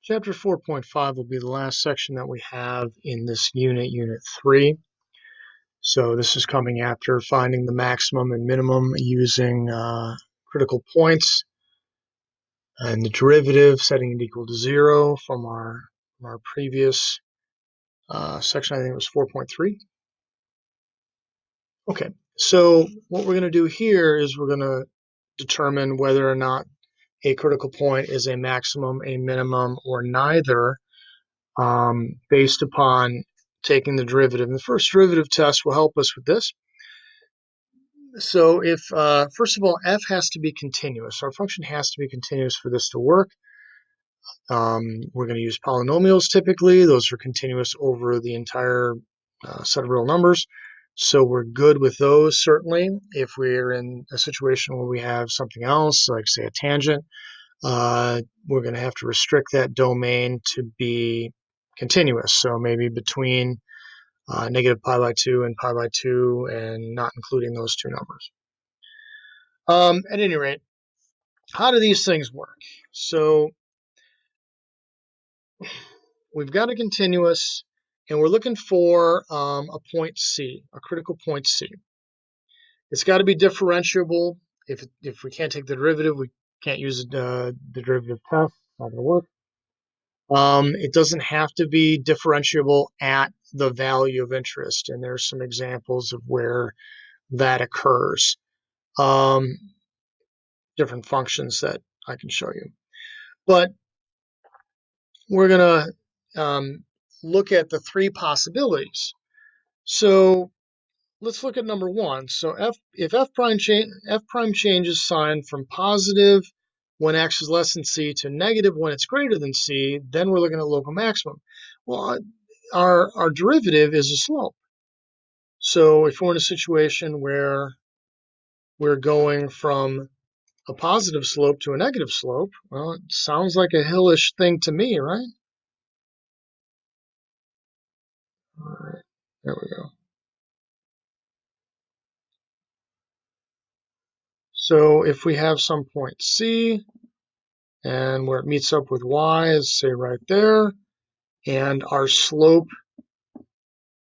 Chapter 4.5 will be the last section that we have in this unit, Unit 3. So this is coming after finding the maximum and minimum using critical points and the derivative, setting it equal to 0 from our previous section. I think it was 4.3. Okay, so what we're going to do here is we're going to determine whether or not a critical point is a maximum, a minimum, or neither, based upon taking the derivative. And the first derivative test will help us with this. So if, first of all, f has to be continuous. Our function has to be continuous for this to work. We're going to use polynomials typically. Those are continuous over the entire set of real numbers. So we're good with those, certainly. If we're in a situation where we have something else, like say a tangent, we're going to have to restrict that domain to be continuous. So maybe between negative pi by 2 and pi by 2, and not including those two numbers. At any rate, how do these things work? So we've got a continuous, and we're looking for a point C, a critical point C. It's got to be differentiable. If we can't take the derivative, we can't use the derivative test. It's not going to work. It doesn't have to be differentiable at the value of interest, and there's some examples of where that occurs. Different functions that I can show you. But we're going to look at the three possibilities. So let's look at number one. So if f prime changes sign from positive when x is less than c to negative when it's greater than c, then we're looking at local maximum. Well, our derivative is a slope. So if we're in a situation where we're going from a positive slope to a negative slope, well, it sounds like a hillish thing to me, right? All right, there we go. So if we have some point C, and where it meets up with y is, say, right there, and our slope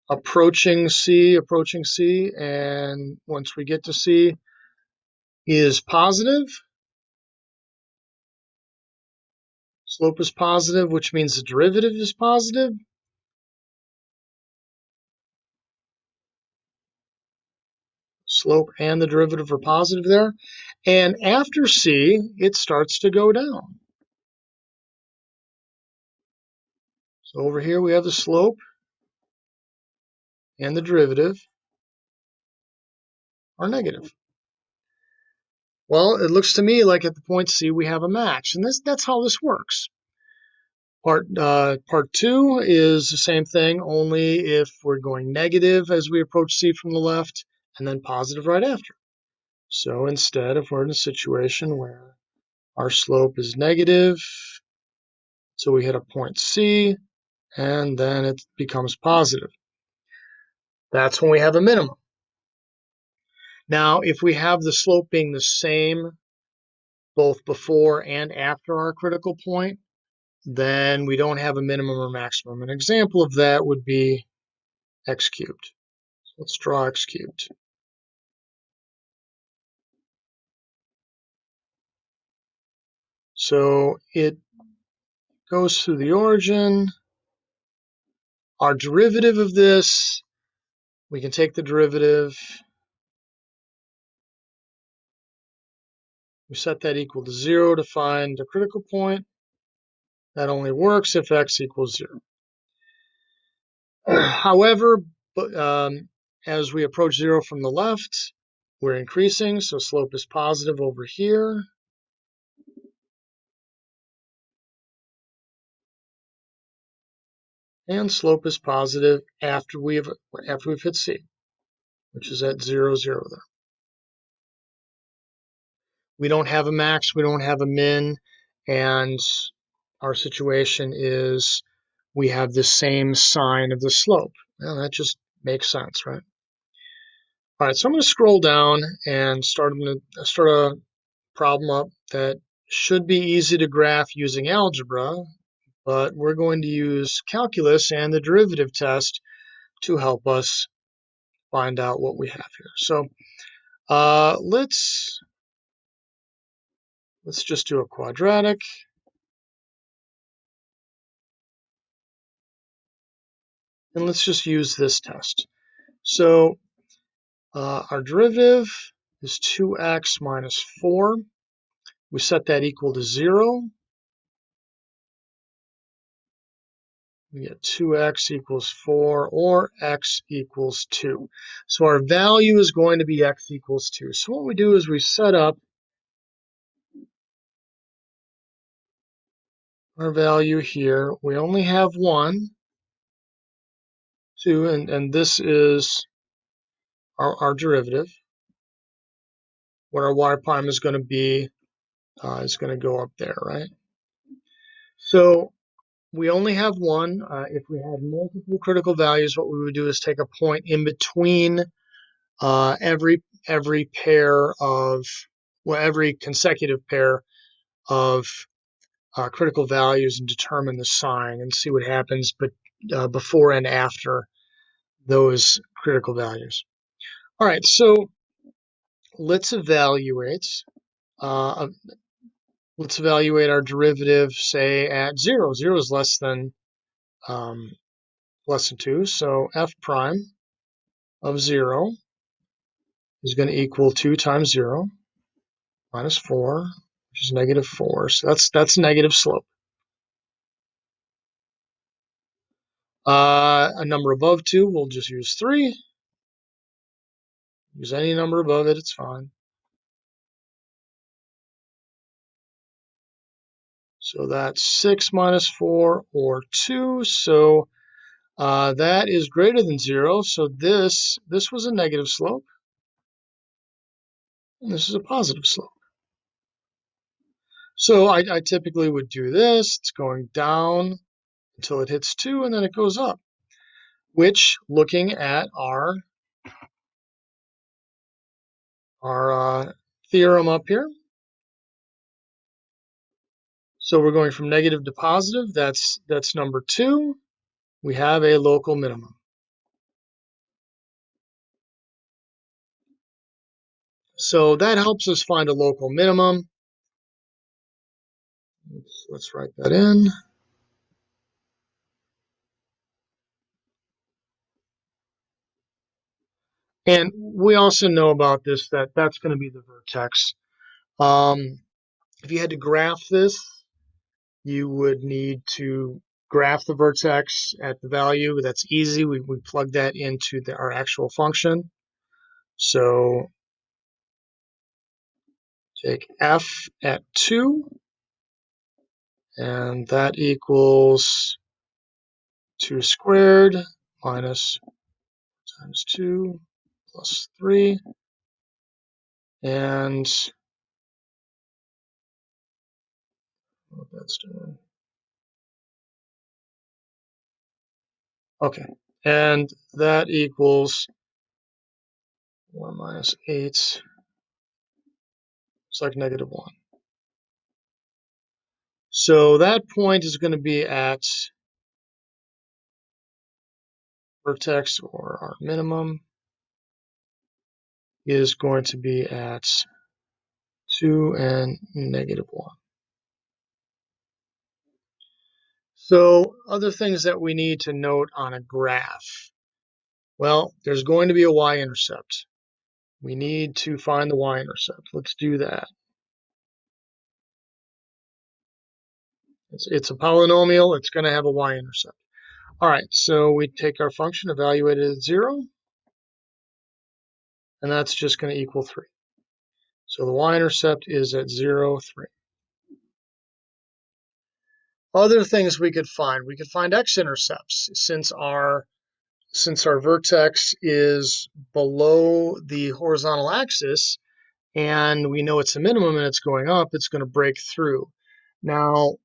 approaching C, and once we get to C is positive, slope is positive, which means the derivative is positive. Slope and the derivative are positive there. And after C, it starts to go down. So over here we have the slope and the derivative are negative. Well, it looks to me like at the point C we have a match, and that's how this works. Part two is the same thing, only if we're going negative as we approach C from the left, and then positive right after. So instead, if we're in a situation where our slope is negative, so we hit a point C, and then it becomes positive. That's when we have a minimum. Now, if we have the slope being the same both before and after our critical point, then we don't have a minimum or maximum. An example of that would be x cubed. So let's draw x cubed. So it goes through the origin. Our derivative of this, we can take the derivative. We set that equal to 0 to find the critical point. That only works if x equals 0. However, as we approach 0 from the left, we're increasing, so slope is positive over here. And slope is positive after we've hit C, which is at 0, 0 there. We don't have a max, we don't have a min, and our situation is we have the same sign of the slope. Well, that just makes sense, right? All right, so I'm going to scroll down and start a problem up that should be easy to graph using algebra, but we're going to use calculus and the derivative test to help us find out what we have here. So let's just do a quadratic. And let's just use this test. So our derivative is 2x minus 4. We set that equal to 0. We get 2x equals 4 or x equals 2. So our value is going to be x equals 2. So what we do is we set up our value here. We only have 1, 2, and this is our derivative. What our y prime is going to be is going to go up there, right? So we only have 1. If we had multiple critical values, what we would do is take a point in between every pair of, well, every consecutive pair of critical values and determine the sign and see what happens, but before and after those critical values. All right, so let's evaluate. Let's evaluate our derivative, say at 0. 0 is less than 2, so f prime of 0 is going to equal 2 times 0 minus 4, which is negative 4. So that's negative slope. A number above 2, we'll just use 3. Use any number above it, it's fine. So that's 6 minus 4, or 2. So that is greater than 0. So this was a negative slope, and this is a positive slope. So I typically would do this. It's going down until it hits 2, and then it goes up, which, looking at our theorem up here, so we're going from negative to positive. That's number 2. We have a local minimum. So that helps us find a local minimum. Let's write that in. And we also know about this, that's going to be the vertex. If you had to graph this, you would need to graph the vertex at the value. That's easy. We plug that into our actual function. So take f at 2, and that equals 2 squared minus times 2 plus 3. And what that's doing. Okay, and that equals 1 minus 8. It's like negative 1. So that point is going to be at vertex, or our minimum is going to be at 2 and negative 1. So other things that we need to note on a graph. Well, there's going to be a y-intercept. We need to find the y-intercept. Let's do that. It's a polynomial. It's going to have a y-intercept. All right, so we take our function, evaluate it at 0, and that's just going to equal 3. So the y-intercept is at 0, 3. Other things we could find x-intercepts. Since our vertex is below the horizontal axis, and we know it's a minimum and it's going up, it's going to break through. Now,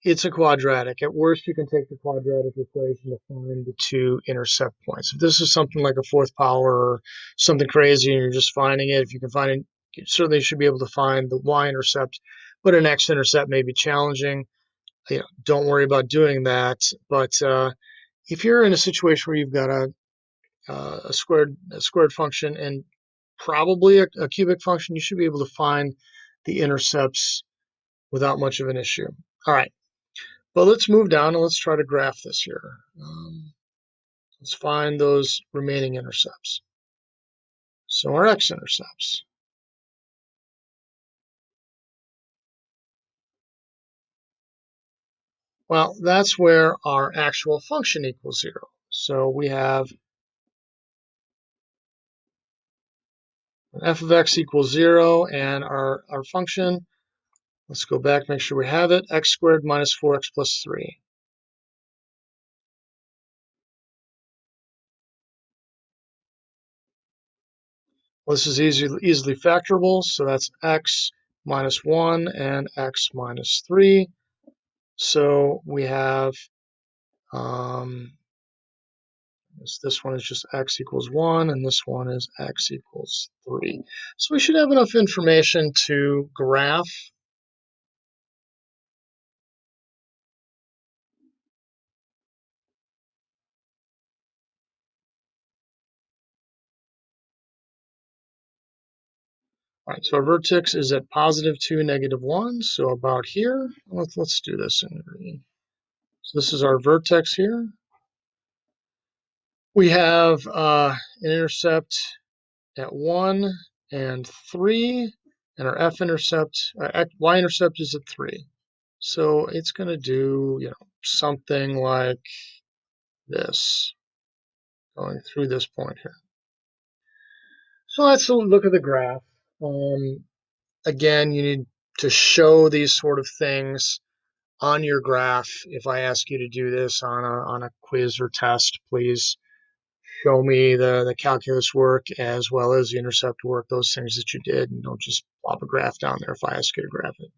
it's a quadratic. At worst, you can take the quadratic equation to find the 2 intercept points. If this is something like a 4th power or something crazy and you're just finding it, if you can find it, you certainly should be able to find the y-intercept, but an x-intercept may be challenging. don't worry about doing that. But if you're in a situation where you've got a squared function and probably a cubic function, you should be able to find the intercepts without much of an issue. All right, but let's move down and let's try to graph this here. Let's find those remaining intercepts. So our x-intercepts. Well, that's where our actual function equals 0. So we have f of x equals 0, and our function, let's go back, make sure we have it, x squared minus 4x plus 3. Well, this is easily factorable, so that's x minus 1 and x minus 3. So we have, this one is just x equals 1, and this one is x equals 3. So we should have enough information to graph. All right, so our vertex is at positive 2, negative 1, so about here. Let's do this in green. So this is our vertex here. We have an intercept at 1 and 3, and our y-intercept is at 3. So it's going to do, something like this, going through this point here. So let's look at the graph. Again, you need to show these sort of things on your graph. If I ask you to do this on a quiz or test, please show me the calculus work as well as the intercept work, those things that you did, and don't just plop a graph down there if I ask you to graph it.